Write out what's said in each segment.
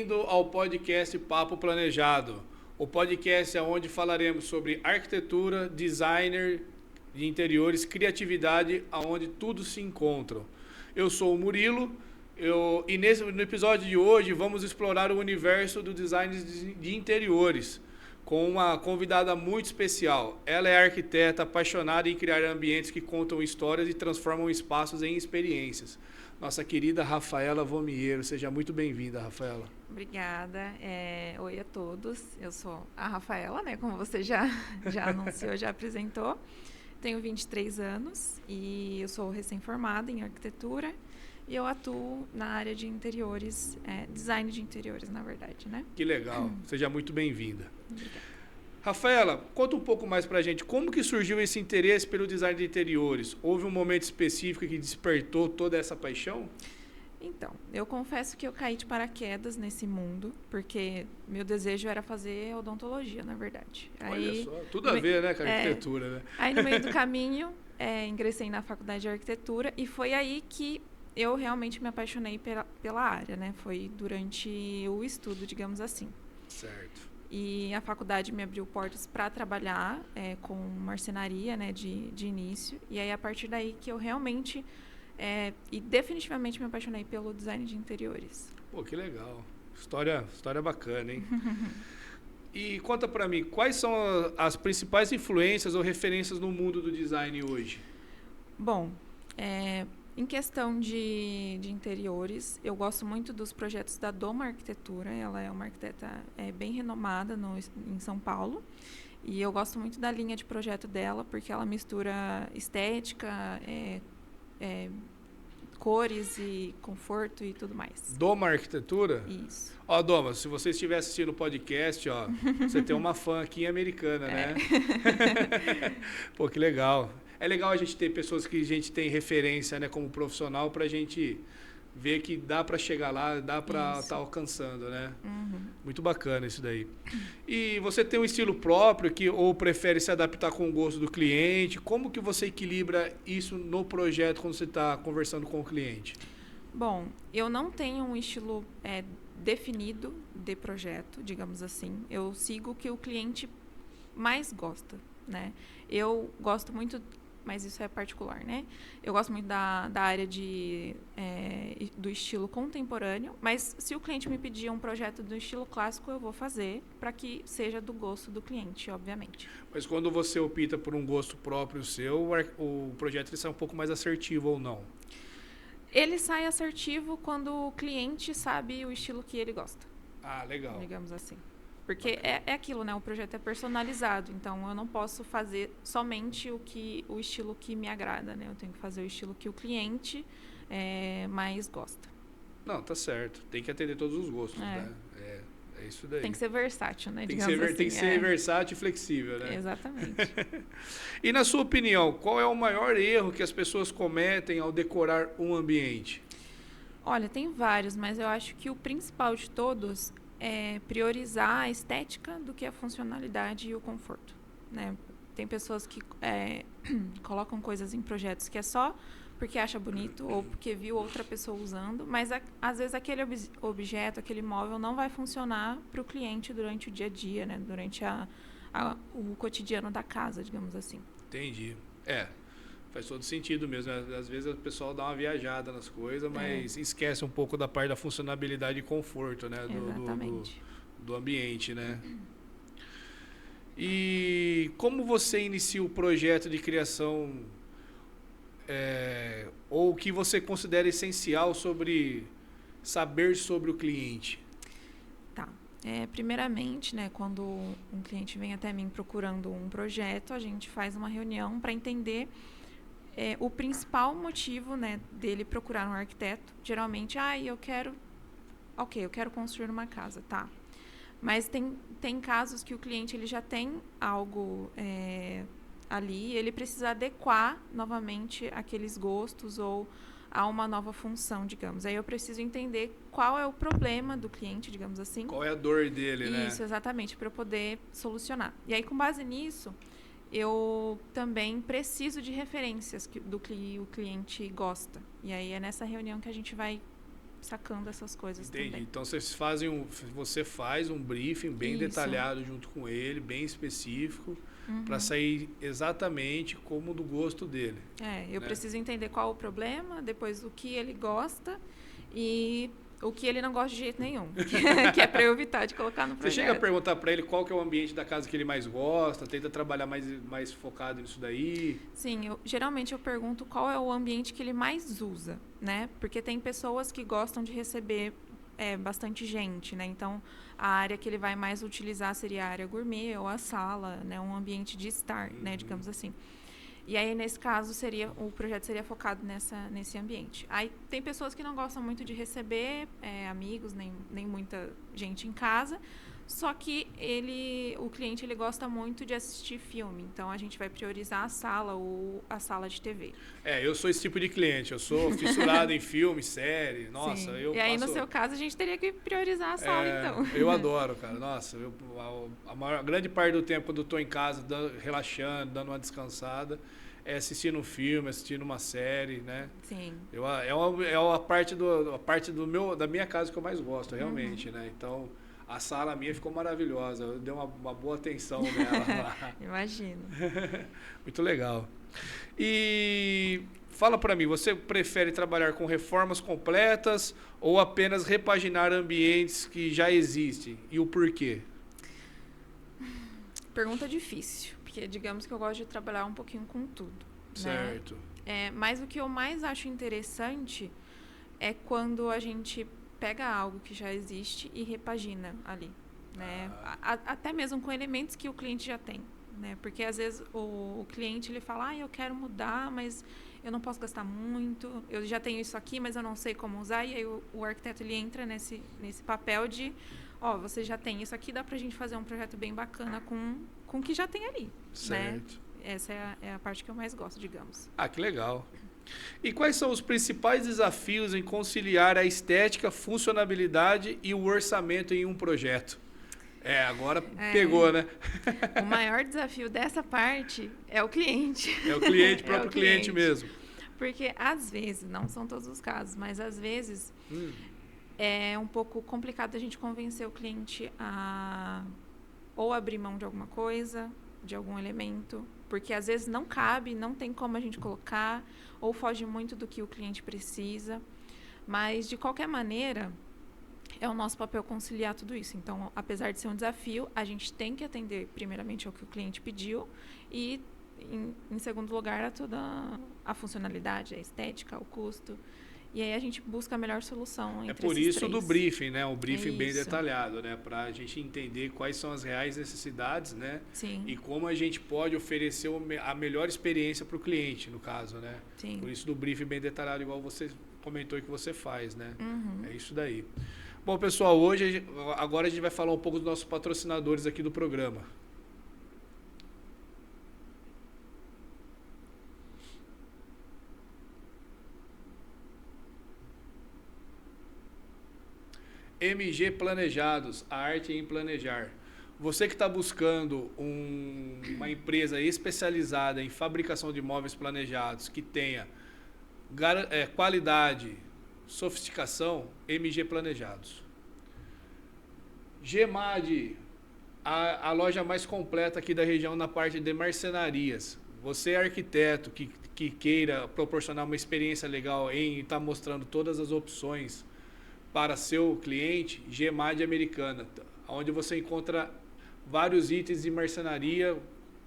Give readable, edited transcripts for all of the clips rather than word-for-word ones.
bem-vindo ao podcast Papo Planejado. O podcast é onde falaremos sobre arquitetura, designer de interiores, criatividade, aonde tudo se encontram. Eu sou o Murilo e no episódio de hoje vamos explorar o universo do design de interiores com uma convidada muito especial. Ela é arquiteta apaixonada em criar ambientes que contam histórias e transformam espaços em experiências. Nossa querida Rafaela Vomiero. Seja muito bem-vinda, Rafaela. Obrigada. Oi a todos. Eu sou a Rafaela, né? Como você já anunciou, já apresentou. Tenho 23 anos e eu sou recém-formada em arquitetura e eu atuo na área de interiores, design de interiores, na verdade, né? Que legal. Seja muito bem-vinda. Obrigada. Rafaela, conta um pouco mais pra gente. Como que surgiu esse interesse pelo design de interiores? Houve um momento específico que despertou toda essa paixão? Então, eu confesso que eu caí de paraquedas nesse mundo, porque meu desejo era fazer odontologia, na verdade. Olha só, tudo a ver, né, com a arquitetura, né? Aí, no meio do caminho, ingressei na faculdade de arquitetura e foi aí que eu realmente me apaixonei pela área, né? Foi durante o estudo, digamos assim. Certo. E a faculdade me abriu portas para trabalhar com marcenaria, né, de início. E aí, a partir daí que eu realmente e definitivamente me apaixonei pelo design de interiores. Pô, que legal. História bacana, hein? E conta pra mim, quais são as principais influências ou referências no mundo do design hoje? Bom, em questão de interiores, eu gosto muito dos projetos da Doma Arquitetura. Ela é uma arquiteta bem renomada em São Paulo. E eu gosto muito da linha de projeto dela, porque ela mistura estética, cores e conforto e tudo mais. Doma Arquitetura? Isso. Ó, Doma, se você estiver assistindo o podcast, ó, você tem uma fã aqui americana, né? Pô, que legal. É legal a gente ter pessoas que a gente tem referência, né, como profissional, pra gente ver que dá pra chegar lá, dá pra estar alcançando, né? Uhum. Muito bacana isso daí. E você tem um estilo próprio ou prefere se adaptar com o gosto do cliente? Como que você equilibra isso no projeto quando você está conversando com o cliente? Bom, eu não tenho um estilo definido de projeto, digamos assim. Eu sigo o que o cliente mais gosta, né? Eu gosto muito, mas isso é particular, né? Eu gosto muito da área do estilo contemporâneo, mas se o cliente me pedir um projeto do estilo clássico, eu vou fazer para que seja do gosto do cliente, obviamente. Mas quando você opta por um gosto próprio seu, o projeto ele sai um pouco mais assertivo ou não? Ele sai assertivo quando o cliente sabe o estilo que ele gosta. Ah, legal. Digamos assim. Porque é aquilo, né? O projeto é personalizado, então eu não posso fazer somente o estilo que me agrada, né? Eu tenho que fazer o estilo que o cliente mais gosta. Não, tá certo. Tem que atender todos os gostos, né? É isso daí. Tem que ser versátil, né? Tem que ser versátil e flexível, né? Exatamente. E na sua opinião, qual é o maior erro que as pessoas cometem ao decorar um ambiente? Olha, tem vários, mas eu acho que o principal de todos é priorizar a estética do que a funcionalidade e o conforto, né? Tem pessoas que colocam coisas em projetos que é só porque acha bonito ou porque viu outra pessoa usando, mas às vezes aquele objeto, aquele móvel não vai funcionar para o cliente durante o dia a dia, né? Durante o cotidiano da casa, digamos assim. Entendi. Faz todo sentido mesmo. Às vezes o pessoal dá uma viajada nas coisas, mas esquece um pouco da parte da funcionalidade e conforto, né? Do ambiente, né? E como você inicia o projeto de criação, ou o que você considera essencial sobre saber sobre o cliente? Tá. Primeiramente, né, quando um cliente vem até mim procurando um projeto, a gente faz uma reunião para entender o principal motivo, né, dele procurar um arquiteto. Geralmente, eu quero construir uma casa, tá? Mas tem casos que o cliente ele já tem algo ali, ele precisa adequar novamente aqueles gostos ou a uma nova função, digamos. Aí eu preciso entender qual é o problema do cliente, digamos assim. Qual é a dor dele, né? Isso, exatamente, para eu poder solucionar. E aí, com base nisso, eu também preciso de referências do que o cliente gosta. E aí é nessa reunião que a gente vai sacando essas coisas Entendi. também. Então você faz um briefing bem Isso. detalhado junto com ele, bem específico, para sair exatamente como do gosto dele. Eu né? preciso entender qual o problema, depois o que ele gosta e o que ele não gosta de jeito nenhum, que é para eu evitar de colocar no Você projeto. chega a perguntar para ele qual que é o ambiente da casa que ele mais gosta, tenta trabalhar mais focado nisso daí. Sim, geralmente eu pergunto qual é o ambiente que ele mais usa, né? Porque tem pessoas que gostam de receber bastante gente, né? Então, a área que ele vai mais utilizar seria a área gourmet ou a sala, né? Um ambiente de estar, né? Digamos assim. E aí, nesse caso, o projeto seria focado nesse ambiente. Aí, tem pessoas que não gostam muito de receber amigos, nem muita gente em casa. Só que o cliente ele gosta muito de assistir filme. Então, a gente vai priorizar a sala ou a sala de TV. Eu sou esse tipo de cliente. Eu sou fissurado em filme, série. Nossa, Sim. eu E aí, passo... no seu caso, a gente teria que priorizar a sala, então. Eu adoro, cara. Nossa, a grande parte do tempo quando eu tô em casa, relaxando, dando uma descansada, é assistindo um filme, assistindo uma série, né? Sim. É a parte da minha casa que eu mais gosto, realmente, né? Então, a sala minha ficou maravilhosa. Eu dei uma boa atenção nela lá. Imagino. Muito legal. E fala pra mim, você prefere trabalhar com reformas completas ou apenas repaginar ambientes que já existem? E o porquê? Pergunta difícil, porque digamos que eu gosto de trabalhar um pouquinho com tudo. Certo. Né? Mas o que eu mais acho interessante é quando a gente pega algo que já existe e repagina ali. Né? Até mesmo com elementos que o cliente já tem. Né? Porque às vezes o cliente ele fala, eu quero mudar, mas eu não posso gastar muito, eu já tenho isso aqui, mas eu não sei como usar. E aí o arquiteto ele entra nesse papel de, você já tem isso aqui, dá pra gente fazer um projeto bem bacana com o que já tem ali. Certo. Né? Essa é a parte que eu mais gosto, digamos. Que legal. E quais são os principais desafios em conciliar a estética, funcionalidade e o orçamento em um projeto? Agora pegou, né? O maior desafio dessa parte é o cliente. É o cliente, próprio cliente mesmo. Porque às vezes, não são todos os casos, mas às vezes é um pouco complicado a gente convencer o cliente a ou abrir mão de alguma coisa, de algum elemento, porque às vezes não cabe, não tem como a gente colocar, ou foge muito do que o cliente precisa. Mas, de qualquer maneira, é o nosso papel conciliar tudo isso. Então, apesar de ser um desafio, a gente tem que atender primeiramente ao que o cliente pediu e, em segundo lugar, a toda a funcionalidade, a estética, o custo. E aí a gente busca a melhor solução entre por esses isso três. Do briefing, né? Um briefing bem isso. detalhado, né? Para a gente entender quais são as reais necessidades, né? Sim. E como a gente pode oferecer a melhor experiência para o cliente, no caso, né? Sim. Por isso do briefing bem detalhado, igual você comentou que você faz, né? É isso daí. Bom, pessoal, agora a gente vai falar um pouco dos nossos patrocinadores aqui do programa. MG Planejados, a arte em planejar. Você que está buscando uma empresa especializada em fabricação de móveis planejados, que tenha qualidade, sofisticação, MG Planejados. GMAD, a loja mais completa aqui da região na parte de marcenarias. Você é arquiteto que queira proporcionar uma experiência legal em estar mostrando todas as opções para seu cliente, GMAD Americana, onde você encontra vários itens de marcenaria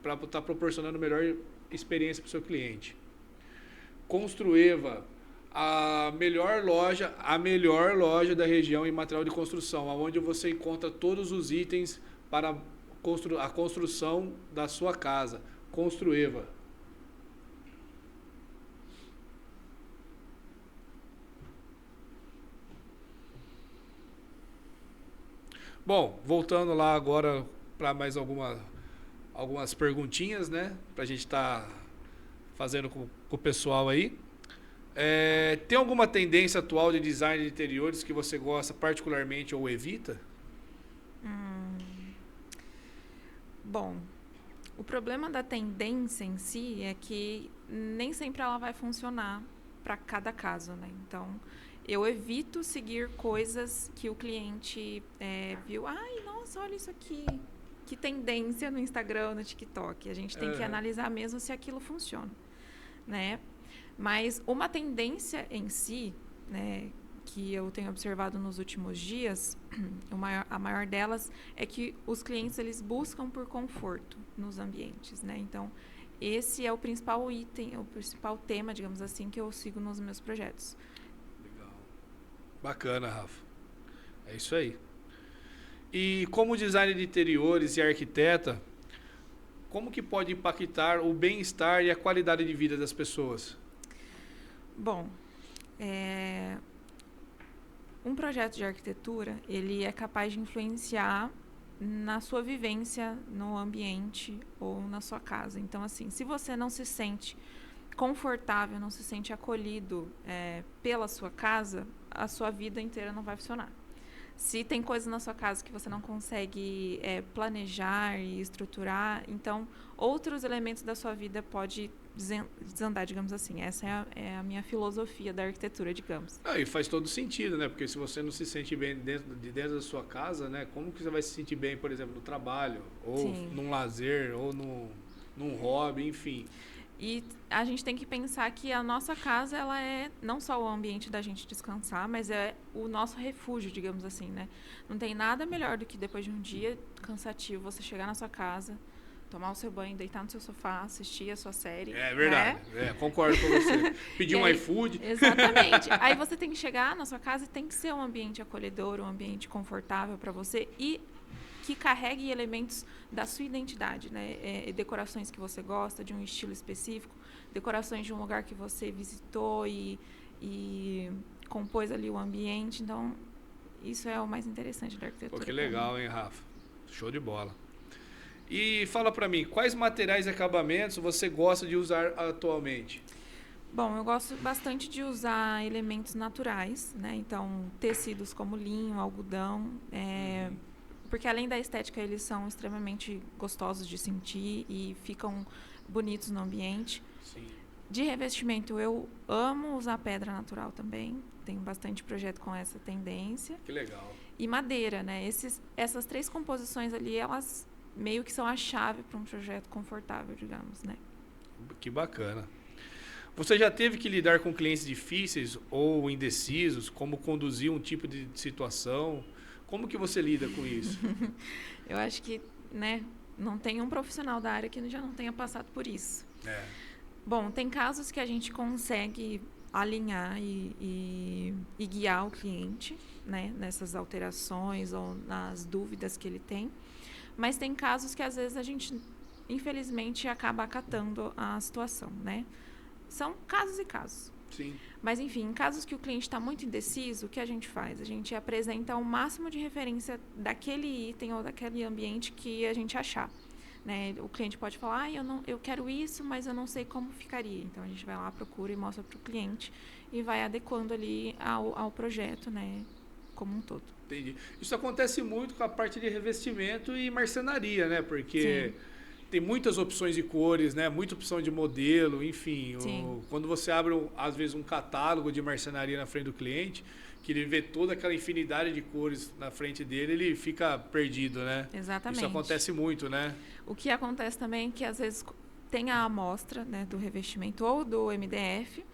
para estar proporcionando melhor experiência para o seu cliente. Construeva, a melhor loja da região em material de construção, onde você encontra todos os itens para a construção da sua casa. Construeva. Bom, voltando lá agora para mais algumas perguntinhas, né? Para a gente estar fazendo com o pessoal aí. Tem alguma tendência atual de design de interiores que você gosta particularmente ou evita? Bom, o problema da tendência em si é que nem sempre ela vai funcionar para cada caso, né? Então, eu evito seguir coisas que o cliente viu. Ai, nossa, olha isso aqui. Que tendência no Instagram, no TikTok. A gente tem que analisar mesmo se aquilo funciona, né? Mas uma tendência em si, né, que eu tenho observado nos últimos dias, a maior delas é que os clientes eles buscam por conforto nos ambientes, né? Então, esse é o principal item, o principal tema, digamos assim, que eu sigo nos meus projetos. Legal. Bacana, Rafa. É isso aí. E como designer de interiores e arquiteta, como que pode impactar o bem-estar e a qualidade de vida das pessoas? Bom, um projeto de arquitetura, ele é capaz de influenciar na sua vivência no ambiente ou na sua casa. Então, assim, se você não se sente confortável, não se sente acolhido pela sua casa, a sua vida inteira não vai funcionar. Se tem coisas na sua casa que você não consegue planejar e estruturar, então outros elementos da sua vida pode desandar, digamos assim. Essa é a minha filosofia da arquitetura, digamos. E faz todo sentido, né? Porque se você não se sente bem dentro da sua casa, né? Como que você vai se sentir bem, por exemplo, no trabalho, ou Sim. num lazer, ou num hobby, enfim. E a gente tem que pensar que a nossa casa, ela é não só o ambiente da gente descansar, mas é o nosso refúgio, digamos assim, né? Não tem nada melhor do que depois de um dia cansativo, você chegar na sua casa, tomar o seu banho, deitar no seu sofá, assistir a sua série. É verdade, né? Concordo com você. Pedir um iFood. Exatamente. Aí você tem que chegar na sua casa e tem que ser um ambiente acolhedor, um ambiente confortável para você e que carregue elementos da sua identidade, né? Decorações que você gosta, de um estilo específico, decorações de um lugar que você visitou e compôs ali o ambiente. Então, isso é o mais interessante da arquitetura. Pô, que legal, hein, Rafa? Show de bola. E fala pra mim, quais materiais e acabamentos você gosta de usar atualmente? Bom, eu gosto bastante de usar elementos naturais, né? Então, tecidos como linho, algodão, porque além da estética, eles são extremamente gostosos de sentir e ficam bonitos no ambiente. Sim. De revestimento, eu amo usar pedra natural também. Tenho bastante projeto com essa tendência. Que legal. E madeira, né? Essas 3 composições ali, elas meio que são a chave para um projeto confortável, digamos, né? Que bacana. Você já teve que lidar com clientes difíceis ou indecisos? Como conduzir um tipo de situação? Como que você lida com isso? Eu acho que, né, não tem um profissional da área que já não tenha passado por isso. Bom, tem casos que a gente consegue alinhar e guiar o cliente, né, nessas alterações ou nas dúvidas que ele tem. Mas tem casos que, às vezes, a gente, infelizmente, acaba acatando a situação, né? São casos e casos. Sim. Mas, enfim, em casos que o cliente está muito indeciso, o que a gente faz? A gente apresenta o máximo de referência daquele item ou daquele ambiente que a gente achar. Né? O cliente pode falar, eu quero isso, mas eu não sei como ficaria. Então, a gente vai lá, procura e mostra para o cliente e vai adequando ali ao projeto, né, como um todo. Entendi. Isso acontece muito com a parte de revestimento e marcenaria, né? Porque tem muitas opções de cores, né? Muita opção de modelo, enfim. Quando você abre, às vezes, um catálogo de marcenaria na frente do cliente, que ele vê toda aquela infinidade de cores na frente dele, ele fica perdido, né? Exatamente. Isso acontece muito, né? O que acontece também é que, às vezes, tem a amostra, né, do revestimento ou do MDF,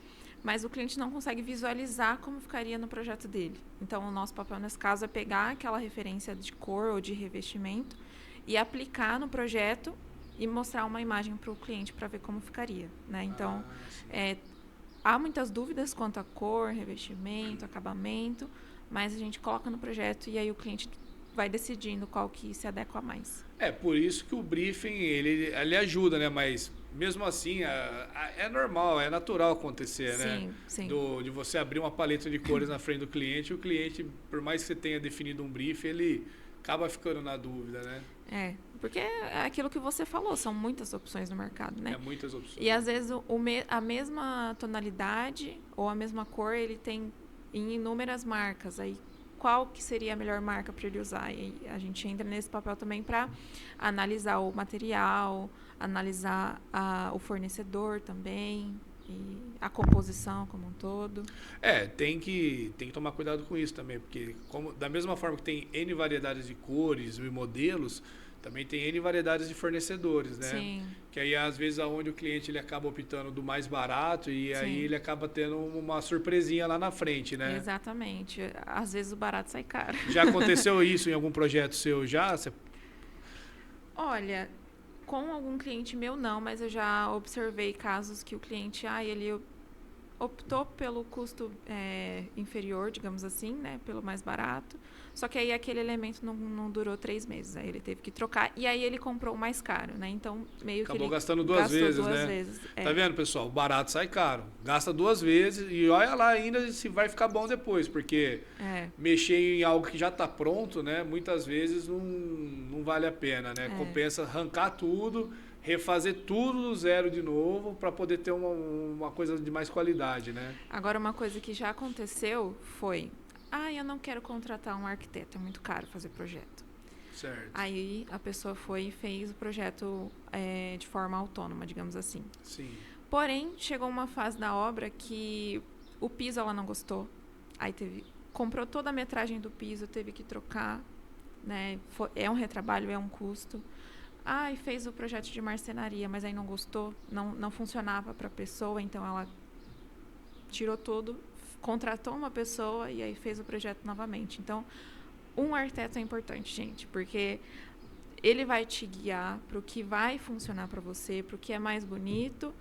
mas o cliente não consegue visualizar como ficaria no projeto dele. Então, o nosso papel nesse caso é pegar aquela referência de cor ou de revestimento e aplicar no projeto e mostrar uma imagem para o cliente para ver como ficaria, né? Então, há muitas dúvidas quanto a cor, revestimento, acabamento, mas a gente coloca no projeto e aí o cliente vai decidindo qual que se adequa mais. Por isso que o briefing, ele ajuda, né? Mas, mesmo assim, é normal, é natural acontecer, né? Sim. De você abrir uma paleta de cores na frente do cliente, e o cliente, por mais que você tenha definido um briefing, ele acaba ficando na dúvida, né? Porque é aquilo que você falou, são muitas opções no mercado, né? Muitas opções. E, às vezes, a mesma tonalidade ou a mesma cor, ele tem em inúmeras marcas. Aí, qual que seria a melhor marca para ele usar? E a gente entra nesse papel também para analisar o material, analisar o fornecedor também e a composição como um todo. Tem que tomar cuidado com isso também, porque da mesma forma que tem N variedades de cores e modelos, também tem N variedades de fornecedores, né? Sim. Que aí, às vezes, aonde o cliente ele acaba optando do mais barato e aí ele acaba tendo uma surpresinha lá na frente, né? Exatamente. Às vezes o barato sai caro. Já aconteceu isso em algum projeto seu já? Olha, com algum cliente meu não, mas eu já observei casos que o cliente, ele optou pelo custo inferior, digamos assim, né? Pelo mais barato. Só que aí aquele elemento não durou 3 meses. Aí ele teve que trocar. E aí ele comprou o mais caro, né? Então, meio que Acabou ele gastando duas vezes, né? vezes. Tá vendo, pessoal? O barato sai caro. Gasta 2 vezes e olha lá ainda se vai ficar bom depois. Porque mexer em algo que já está pronto, né? Muitas vezes não vale a pena, né? Compensa arrancar tudo, refazer tudo do zero de novo para poder ter uma coisa de mais qualidade, né? Agora, uma coisa que já aconteceu foi... eu não quero contratar um arquiteto, é muito caro fazer projeto. Certo. Aí a pessoa foi e fez o projeto de forma autônoma, digamos assim. Sim. Porém, chegou uma fase da obra que o piso ela não gostou. Aí comprou toda a metragem do piso, teve que trocar, né? É um retrabalho, é um custo. E fez o projeto de marcenaria, mas aí não gostou, não funcionava para a pessoa, então ela tirou tudo, contratou uma pessoa e aí fez o projeto novamente. Então, um arquiteto é importante, gente, porque ele vai te guiar para o que vai funcionar para você, para o que é mais bonito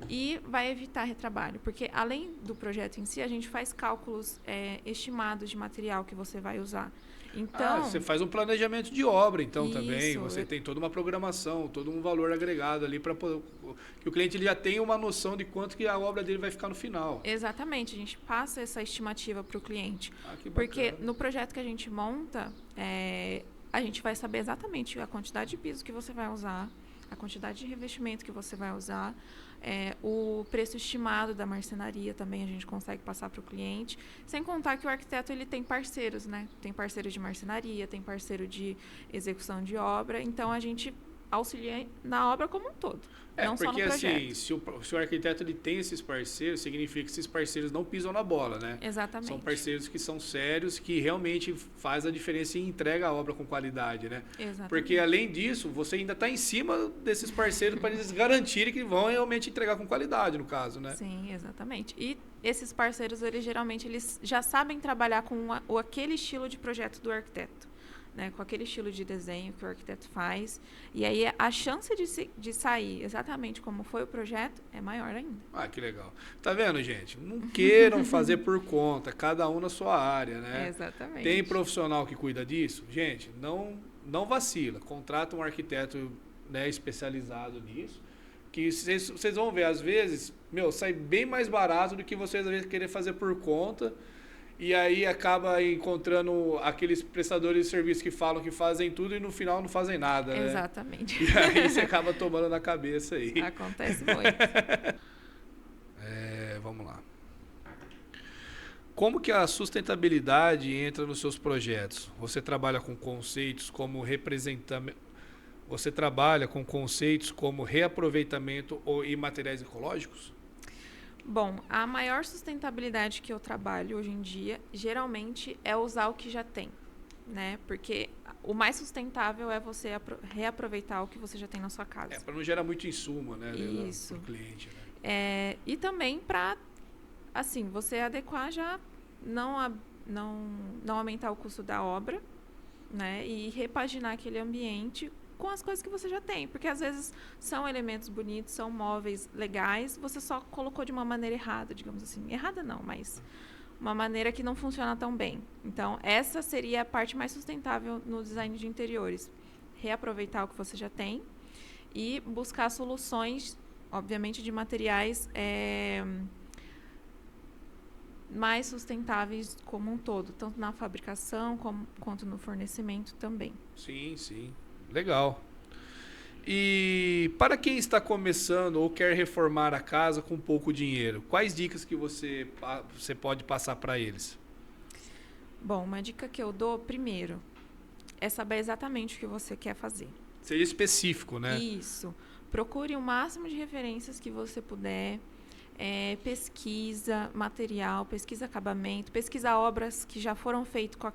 e vai evitar retrabalho. Porque, além do projeto em si, a gente faz cálculos estimados de material que você vai usar. Então, você faz um planejamento de obra, então, isso, também. Você tem toda uma programação, todo um valor agregado ali para que o cliente ele já tenha uma noção de quanto que a obra dele vai ficar no final. Exatamente, a gente passa essa estimativa para o cliente. Que porque no projeto que a gente monta, a gente vai saber exatamente a quantidade de piso que você vai usar, a quantidade de revestimento que você vai usar, o preço estimado da marcenaria também a gente consegue passar para o cliente, sem contar que o arquiteto ele tem parceiros, né? Tem parceiro de marcenaria, tem parceiro de execução de obra, então a gente auxilia na obra como um todo, não só no projeto. Porque assim, se o arquiteto ele tem esses parceiros, significa que esses parceiros não pisam na bola, né? Exatamente. São parceiros que são sérios, que realmente faz a diferença e entrega a obra com qualidade, né? Exatamente. Porque além disso, você ainda está em cima desses parceiros para eles garantirem que vão realmente entregar com qualidade, no caso, né? Sim, exatamente. E esses parceiros, geralmente, eles já sabem trabalhar com aquele estilo de projeto do arquiteto. Né, com aquele estilo de desenho que o arquiteto faz. E aí a chance de sair exatamente como foi o projeto é maior ainda. Que legal. Tá vendo, gente? Não queiram fazer por conta, cada um na sua área, né? Exatamente. Tem profissional que cuida disso? Gente, não vacila. Contrata um arquiteto, né, especializado nisso, que vocês vão ver, às vezes, sai bem mais barato do que vocês às vezes querer fazer por conta. E aí acaba encontrando aqueles prestadores de serviço que falam que fazem tudo e no final não fazem nada, né? Exatamente. E aí você acaba tomando na cabeça aí. Acontece muito. Vamos lá. Como que a sustentabilidade entra nos seus projetos? Você trabalha com conceitos como reaproveitamento e materiais ecológicos? Bom, a maior sustentabilidade que eu trabalho hoje em dia, geralmente, é usar o que já tem, né? Porque o mais sustentável é você reaproveitar o que você já tem na sua casa. Para não gerar muito insumo, né? Isso. Para o cliente, né? E também para, assim, você adequar já, não aumentar o custo da obra, né? E repaginar aquele ambiente com as coisas que você já tem, porque às vezes são elementos bonitos, são móveis legais, você só colocou de uma maneira errada, digamos assim. Errada não, mas uma maneira que não funciona tão bem. Então, essa seria a parte mais sustentável no design de interiores. Reaproveitar o que você já tem e buscar soluções, obviamente, de materiais mais sustentáveis como um todo, tanto na fabricação quanto no fornecimento também. Sim, sim. Legal. E para quem está começando ou quer reformar a casa com pouco dinheiro, quais dicas que você pode passar para eles? Bom, uma dica que eu dou, primeiro, é saber exatamente o que você quer fazer. Seja específico, né? Isso. Procure o máximo de referências que você puder. pesquisa material, pesquisa acabamento, pesquisa obras que já foram feitas com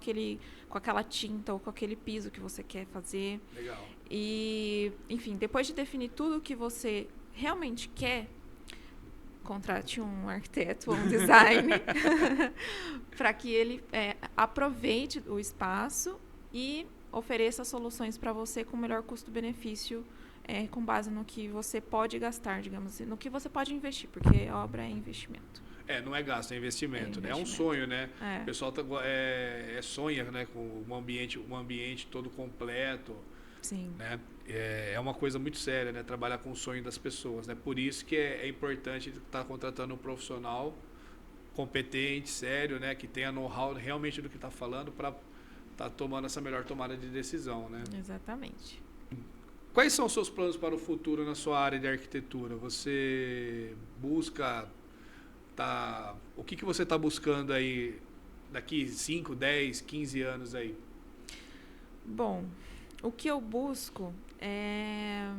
aquela tinta ou com aquele piso que você quer fazer. Legal. E, enfim, depois de definir tudo o que você realmente quer, contrate um arquiteto ou um design para que ele aproveite o espaço e ofereça soluções para você com o melhor custo-benefício, com base no que você pode gastar, digamos assim, no que você pode investir, porque a obra é investimento. Não é gasto, é investimento, né? É um sonho, né? O pessoal sonha, né, com um ambiente todo completo. Sim. Né? É uma coisa muito séria, né? Trabalhar com o sonho das pessoas, né? Por isso que é importante estar contratando um profissional competente, sério, né? Que tenha know-how realmente do que está falando para estar tomando essa melhor tomada de decisão, né? Exatamente. Quais são os seus planos para o futuro na sua área de arquitetura? Você busca... O que você está buscando aí daqui 5, 10, 15 anos aí? Bom, o que eu busco é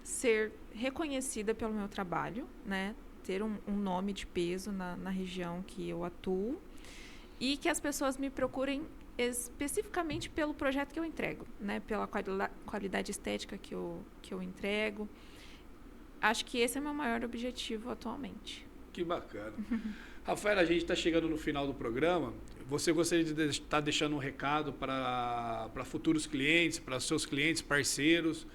ser reconhecida pelo meu trabalho, né? Ter um nome de peso na região que eu atuo e que as pessoas me procurem especificamente pelo projeto que eu entrego, né? Pela qualidade estética que eu entrego. Acho que esse é o meu maior objetivo atualmente. Que bacana. Rafaela, a gente está chegando no final do programa. Você gostaria de estar deixando um recado para futuros clientes, para seus clientes, parceiros?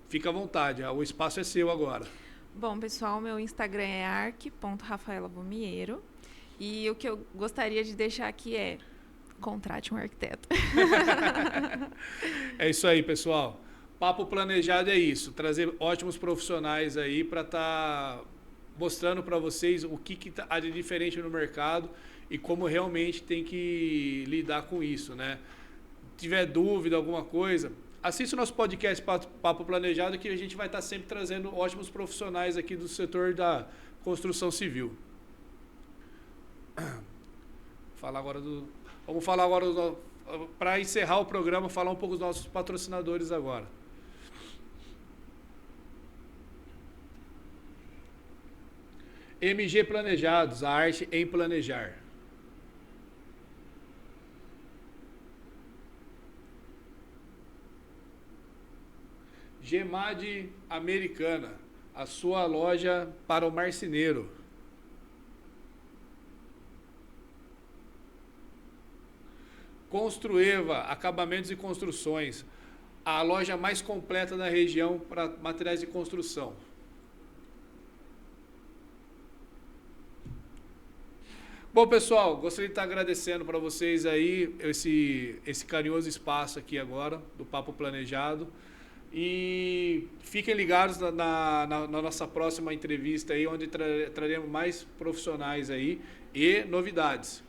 Fica à vontade, o espaço é seu agora. Bom, pessoal, meu Instagram é arc.rafaelabomiero e o que eu gostaria de deixar aqui é: contrate um arquiteto. É isso aí, pessoal. Papo Planejado é isso, trazer ótimos profissionais aí para estar mostrando para vocês o que há de diferente no mercado e como realmente tem que lidar com isso, né? Se tiver dúvida, alguma coisa, assista o nosso podcast Papo Planejado, que a gente vai estar sempre trazendo ótimos profissionais aqui do setor da construção civil. Vamos falar agora, para encerrar o programa, falar um pouco dos nossos patrocinadores agora. MG Planejados, a arte em planejar. Gemad Americana, a sua loja para o marceneiro. Construeva, acabamentos e construções, a loja mais completa da região para materiais de construção. Bom, pessoal, gostaria de estar agradecendo para vocês aí esse carinhoso espaço aqui agora, do Papo Planejado. E fiquem ligados na nossa próxima entrevista aí, onde traremos mais profissionais aí e novidades.